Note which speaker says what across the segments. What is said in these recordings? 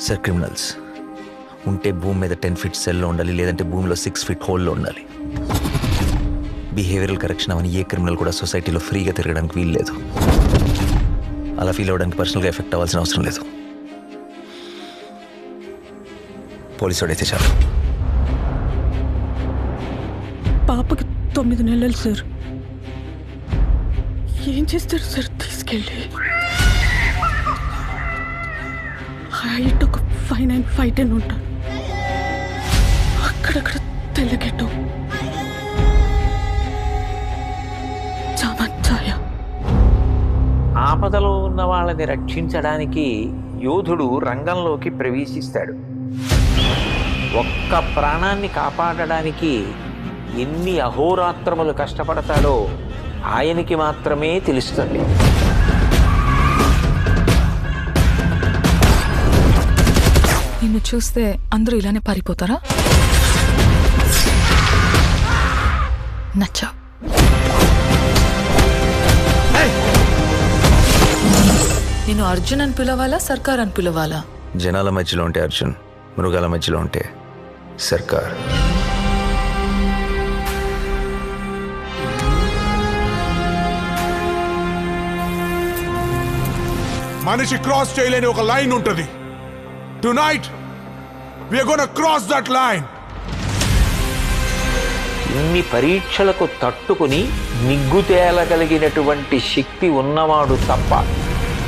Speaker 1: Sir criminals ఉంటే భూమి మీద 10 feet సెల్లో ఉండాలి, లేదంటే భూమిలో 6 feet హోల్లో ఉండాలి. బిహేవియరల్ కరెక్షన్ అవని ఏ క్రిమినల్ కూడా సొసైటీలో ఫ్రీగా తిరగడానికి వీలు లేదు. అలా ఫీల్ అవ్వడానికి పర్సనల్గా ఎఫెక్ట్ అవ్వాల్సిన అవసరం లేదు. పోలీసు వాడైతే చాలు.
Speaker 2: పాపకి 9 నెలలు సార్. ఏం చేస్తారు సార్ తీసుకెళ్ళి? హైట్ ఒక 5'9", 5'10" ఉంటారు. అక్కడక్కడ తెల్లగెట్టు చామచ్చాయ.
Speaker 3: ఆపదలో ఉన్న వాళ్ళని రక్షించడానికి యోధుడు రంగంలోకి ప్రవేశిస్తాడు. ఒక్క ప్రాణాన్ని కాపాడడానికి ఎన్ని అహోరాత్రములు కష్టపడతాడో ఆయనకి మాత్రమే తెలుస్తుంది.
Speaker 4: నిన్ను చూస్తే అందరూ ఇలానే పారిపోతారా? నచ్చా. నేను అర్జున్ అని పిలవాలా, సర్కార్ అని పిలవాలా?
Speaker 1: జనాల మధ్యలో ఉంటే అర్జున్, మృగాల మధ్యలో ఉంటే సర్కార్.
Speaker 5: మనిషి క్రాస్ చేయలేని ఒక లైన్ ఉంటుంది. Tonight we are gonna cross that line.
Speaker 3: ఇన్ని పరీక్షలకు తట్టుకుని నిగ్గు తేలగలిగినటువంటి శక్తి ఉన్నవాడు తప్ప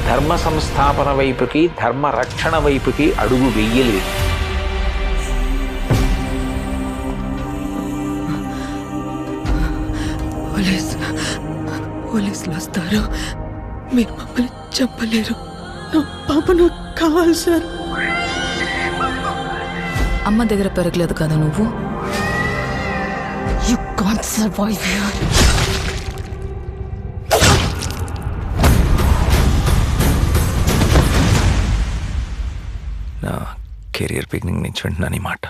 Speaker 3: ధర్మ సంస్థాపన వైపుకి, ధర్మ రక్షణ వైపుకి అడుగు వెయ్యలేదు.
Speaker 2: పోలీసులు వస్తారు, మీరు మమ్మల్ని చెప్పలేరు. నా పాప నాకు కావాలి సార్.
Speaker 4: అమ్మ దగ్గర పెరగలేదు కదా నువ్వు? You can't survive here.
Speaker 1: నా కెరియర్ బిగినింగ్ నుంచి వింటున్నాను ఈ మాట.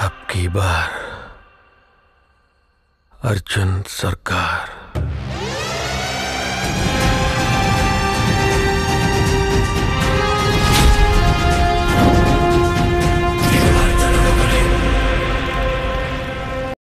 Speaker 1: अब की बार अर्जुन सरकार.